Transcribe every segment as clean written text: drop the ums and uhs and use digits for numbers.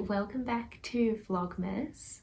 welcome back to Vlogmas.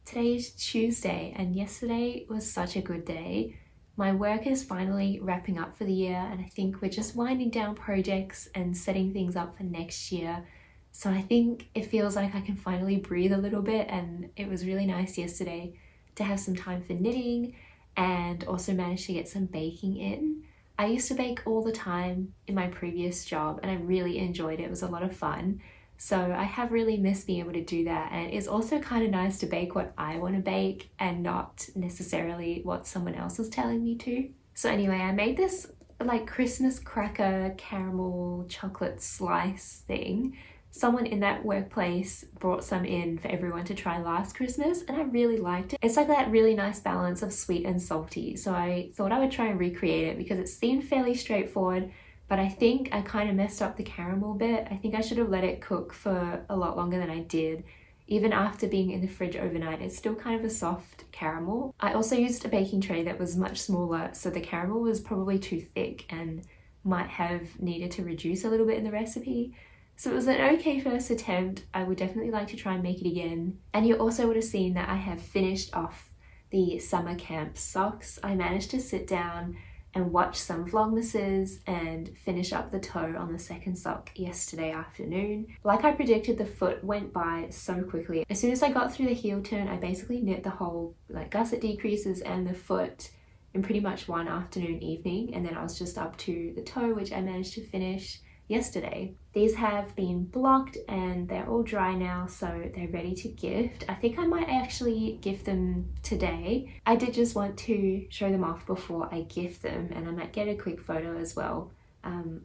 Today is Tuesday and yesterday was such a good day. My work is finally wrapping up for the year and I think we're just winding down projects and setting things up for next year. So I think it feels like I can finally breathe a little bit, and it was really nice yesterday to have some time for knitting and also managed to get some baking in. I used to bake all the time in my previous job and I really enjoyed it. It was a lot of fun. So I have really missed being able to do that, and it's also kind of nice to bake what I want to bake and not necessarily what someone else is telling me to. So anyway, I made this like Christmas cracker caramel chocolate slice thing. Someone in that workplace brought some in for everyone to try last Christmas and I really liked it. It's like that really nice balance of sweet and salty. So I thought I would try and recreate it because it seemed fairly straightforward. But I think I kind of messed up the caramel bit. I think I should have let it cook for a lot longer than I did. Even after being in the fridge overnight, it's still kind of a soft caramel. I also used a baking tray that was much smaller, so the caramel was probably too thick and might have needed to reduce a little bit in the recipe. So it was an okay first attempt. I would definitely like to try and make it again. And you also would have seen that I have finished off the summer camp socks. I managed to sit down and watch some Vlogmases and finish up the toe on the second sock yesterday afternoon. Like I predicted, the foot went by so quickly. As soon as I got through the heel turn, I basically knit the whole gusset decreases and the foot in pretty much one afternoon, evening, and then I was just up to the toe, which I managed to finish yesterday. These have been blocked and they're all dry now, so they're ready to gift. I think I might actually gift them today. I did just want to show them off before I gift them, and I might get a quick photo as well.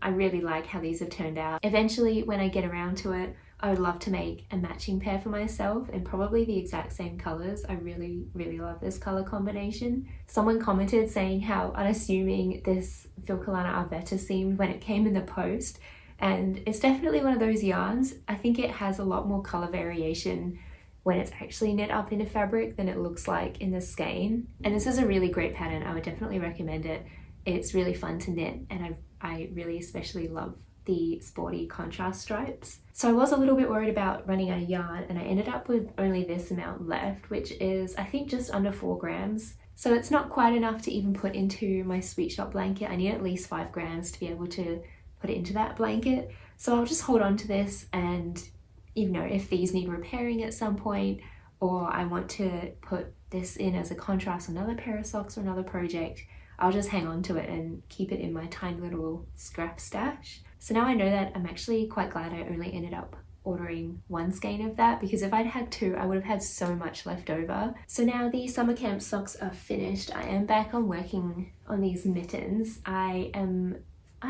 I really like how these have turned out. Eventually, when I get around to it, I would love to make a matching pair for myself and probably the exact same colors. I really love this color combination. Someone commented saying how unassuming this Filcolana Arwetta seemed when it came in the post, and it's definitely one of those yarns. I think it has a lot more color variation when it's actually knit up into fabric than it looks like in the skein. And this is a really great pattern. I would definitely recommend it. It's really fun to knit, and I really especially love the sporty contrast stripes. So I was a little bit worried about running out of yarn, and I ended up with only this amount left, which is I think just under 4 grams. So it's not quite enough to even put into my sweet shop blanket. I need at least 5 grams to be able to put it into that blanket. So I'll just hold on to this, and you know, if these need repairing at some point, or I want to put this in as a contrast on another pair of socks or another project, I'll just hang on to it and keep it in my tiny little scrap stash. So now I know that, I'm actually quite glad I only ended up ordering 1 skein of that, because if I'd had 2, I would have had so much left over. So now the summer camp socks are finished. I am back on working on these mittens. I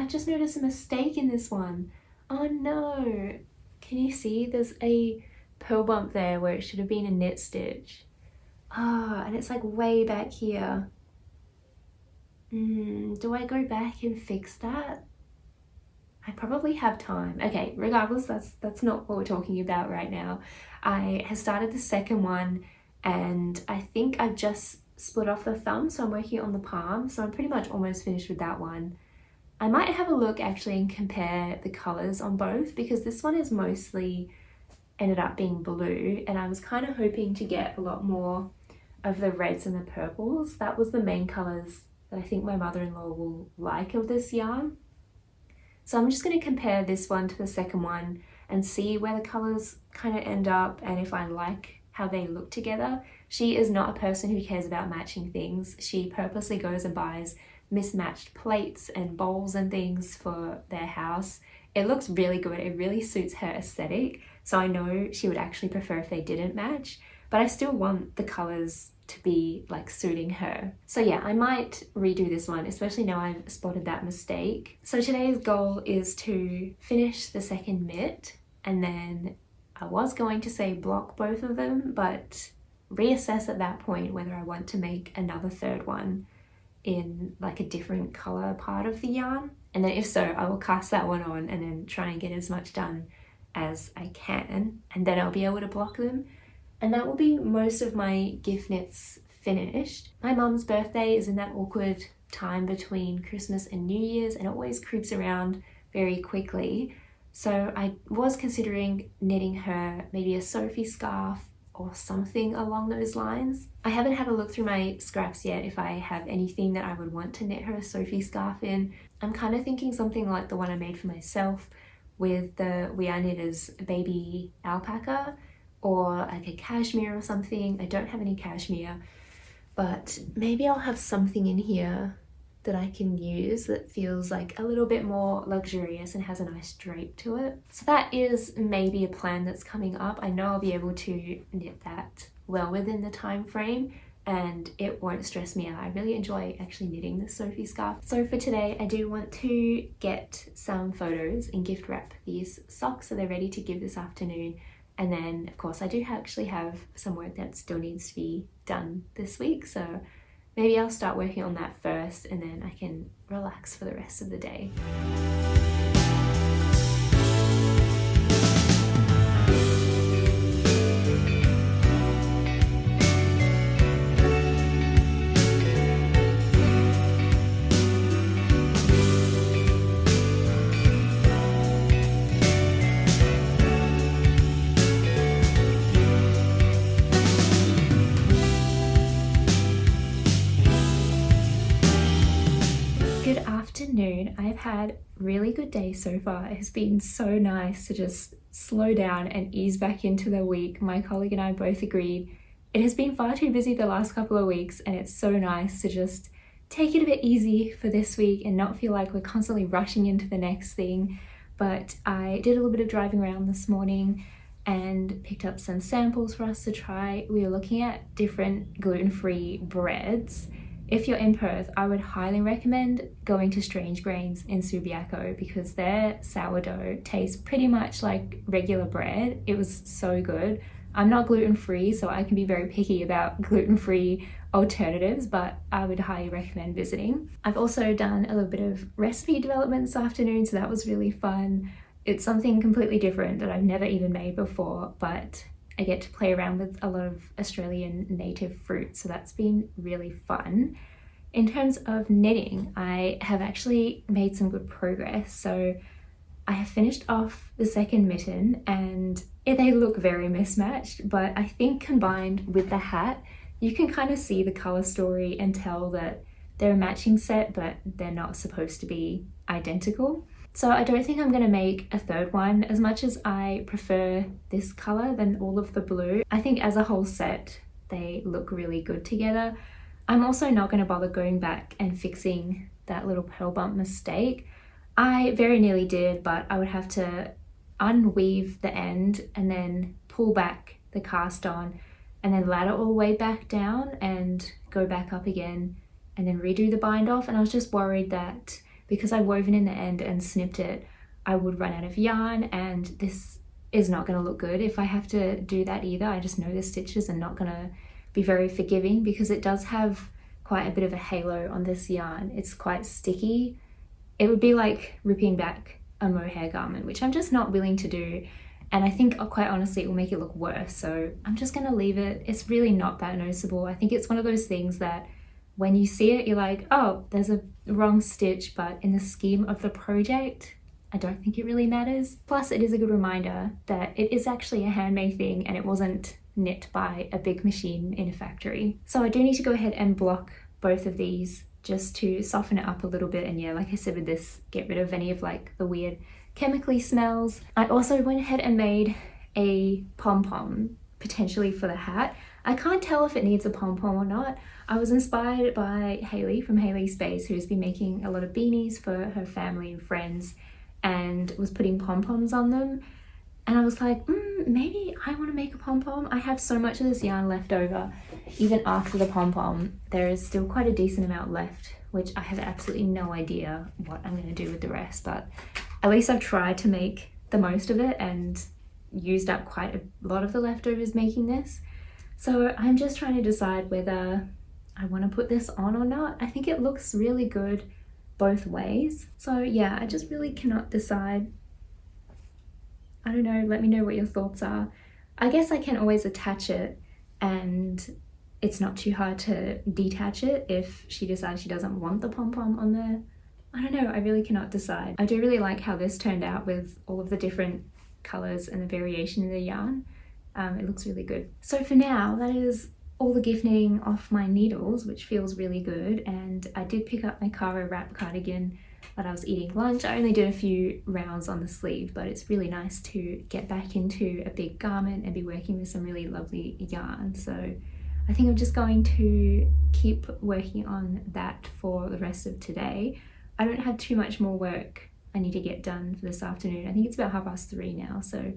just noticed a mistake in this one. Oh no! Can you see? There's a purl bump there where it should have been a knit stitch. And it's like way back here. Do I go back and fix that? I probably have time. Okay, regardless, that's not what we're talking about right now. I have started the second one and I think I've just split off the thumb, so I'm working on the palm, so I'm pretty much almost finished with that one. I might have a look actually and compare the colors on both, because this one is mostly ended up being blue and I was kind of hoping to get a lot more of the reds and the purples. That was the main colors that I think my mother-in-law will like of this yarn. So I'm just going to compare this one to the second one and see where the colors kind of end up and if I like how they look together. She is not a person who cares about matching things. She purposely goes and buys mismatched plates and bowls and things for their house. It looks really good. It really suits her aesthetic. So I know she would actually prefer if they didn't match, but I still want the colors to be like suiting her. So yeah, I might redo this one, especially now I've spotted that mistake. So today's goal is to finish the second mitt, and then I was going to say block both of them, but reassess at that point whether I want to make another third one in like a different color part of the yarn. And then if so, I will cast that one on and then try and get as much done as I can, and then I'll be able to block them. And that will be most of my gift knits finished. My mum's birthday is in that awkward time between Christmas and New Year's, and it always creeps around very quickly. So I was considering knitting her maybe a Sophie scarf or something along those lines. I haven't had a look through my scraps yet if I have anything that I would want to knit her a Sophie scarf in. I'm kind of thinking something like the one I made for myself with the We Are Knitters baby alpaca, or like a cashmere or something. I don't have any cashmere, but maybe I'll have something in here that I can use that feels like a little bit more luxurious and has a nice drape to it. So that is maybe a plan that's coming up. I know I'll be able to knit that well within the time frame and it won't stress me out. I really enjoy actually knitting the Sophie scarf. So for today, I do want to get some photos and gift wrap these socks so they're ready to give this afternoon. And then of course I do actually have some work that still needs to be done this week. So maybe I'll start working on that first and then I can relax for the rest of the day. Good afternoon. I've had a really good day so far. It has been so nice to just slow down and ease back into the week. My colleague and I both agreed it has been far too busy the last couple of weeks and it's so nice to just take it a bit easy for this week and not feel like we're constantly rushing into the next thing. But I did a little bit of driving around this morning and picked up some samples for us to try. We were looking at different gluten-free breads. If you're in Perth, I would highly recommend going to Strange Grains in Subiaco because their sourdough tastes pretty much like regular bread. It was so good. I'm not gluten-free, so I can be very picky about gluten-free alternatives, but I would highly recommend visiting. I've also done a little bit of recipe development this afternoon, so that was really fun. It's something completely different that I've never even made before, but I get to play around with a lot of Australian native fruit, so that's been really fun. In terms of knitting, I have actually made some good progress. So I have finished off the second mitten and they look very mismatched, but I think combined with the hat, you can kind of see the color story and tell that they're a matching set, but they're not supposed to be identical. So I don't think I'm going to make a third one. As much as I prefer this color than all of the blue, I think as a whole set, they look really good together. I'm also not going to bother going back and fixing that little pearl bump mistake. I very nearly did, but I would have to unweave the end and then pull back the cast on and then ladder all the way back down and go back up again and then redo the bind off. And I was just worried that because I've woven in the end and snipped it, I would run out of yarn and this is not going to look good if I have to do that either. I just know the stitches are not going to be very forgiving because it does have quite a bit of a halo on this yarn. It's quite sticky. It would be like ripping back a mohair garment, which I'm just not willing to do. And I think quite honestly, it will make it look worse. So I'm just going to leave it. It's really not that noticeable. I think it's one of those things that when you see it, you're like, oh, there's a wrong stitch, but in the scheme of the project, I don't think it really matters. Plus, it is a good reminder that it is actually a handmade thing and it wasn't knit by a big machine in a factory. So I do need to go ahead and block both of these just to soften it up a little bit. And yeah, like I said with this, get rid of any of like the weird chemically smells. I also went ahead and made a pom-pom potentially for the hat. I can't tell if it needs a pom-pom or not. I was inspired by Hayley from Hayley Space, who's been making a lot of beanies for her family and friends and was putting pom-poms on them. And I was like, maybe I want to make a pom-pom. I have so much of this yarn left over. Even after the pom-pom, there is still quite a decent amount left, which I have absolutely no idea what I'm going to do with the rest. But at least I've tried to make the most of it and used up quite a lot of the leftovers making this. So I'm just trying to decide whether I want to put this on or not. I think it looks really good both ways. So yeah, I just really cannot decide. I don't know, let me know what your thoughts are. I guess I can always attach it and it's not too hard to detach it if she decides she doesn't want the pom-pom on I don't know, I really cannot decide. I do really like how this turned out with all of the different colours and the variation in the yarn. It looks really good. So for now, that is all the gift knitting off my needles, which feels really good. And I did pick up my Caro wrap cardigan when I was eating lunch. I only did a few rounds on the sleeve, but it's really nice to get back into a big garment and be working with some really lovely yarn. So I think I'm just going to keep working on that for the rest of today. I don't have too much more work I need to get done for this afternoon. I think it's about 3:30 now, so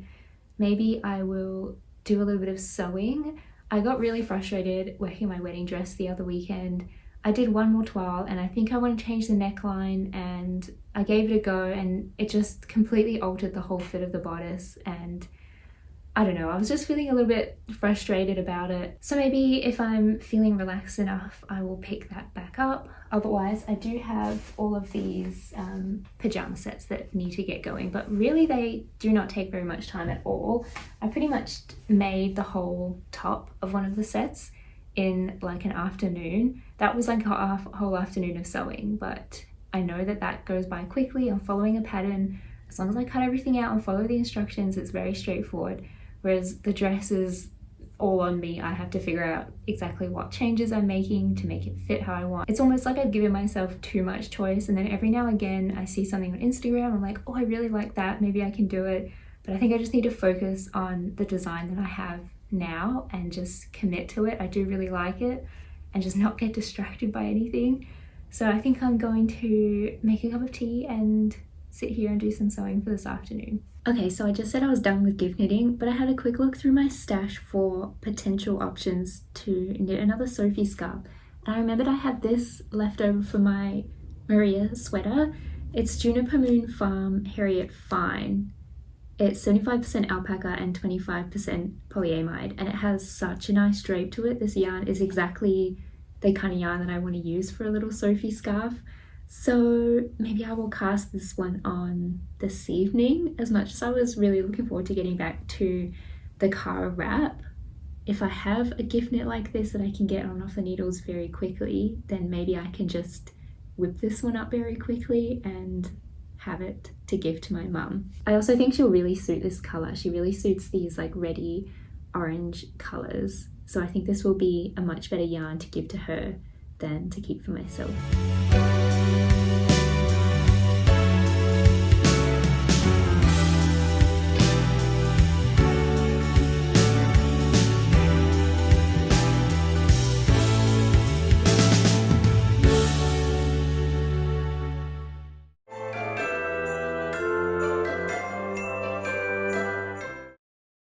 maybe I will do a little bit of sewing. I got really frustrated working my wedding dress the other weekend. I did one more toile and I think I want to change the neckline, and I gave it a go and it just completely altered the whole fit of the bodice, and I don't know, I was just feeling a little bit frustrated about it. So maybe if I'm feeling relaxed enough, I will pick that back up. Otherwise, I do have all of these pajama sets that need to get going, but really they do not take very much time at all. I pretty much made the whole top of one of the sets in like an afternoon. That was like a whole afternoon of sewing, but I know that that goes by quickly. I'm following a pattern. As long as I cut everything out and follow the instructions, it's very straightforward. Whereas the dress is all on me. I have to figure out exactly what changes I'm making to make it fit how I want. It's almost like I've given myself too much choice, and then every now and again I see something on Instagram, I'm like, oh, I really like that, maybe I can do it. But I think I just need to focus on the design that I have now and just commit to it. I do really like it, and just not get distracted by anything. So I think I'm going to make a cup of tea and sit here and do some sewing for this afternoon. Okay, so I just said I was done with gift knitting, but I had a quick look through my stash for potential options to knit another Sophie scarf. And I remembered I had this left over for my Maria sweater. It's Juniper Moon Farm Herriot Fine. It's 75% alpaca and 25% polyamide, and it has such a nice drape to it. This yarn is exactly the kind of yarn that I want to use for a little Sophie scarf. So maybe I will cast this one on this evening. As much as I was really looking forward to getting back to the Caro wrap, if I have a gift knit like this that I can get on off the needles very quickly, then maybe I can just whip this one up very quickly and have it to give to my mum. I also think she'll really suit this colour. She really suits these like reddy orange colours. So I think this will be a much better yarn to give to her than to keep for myself.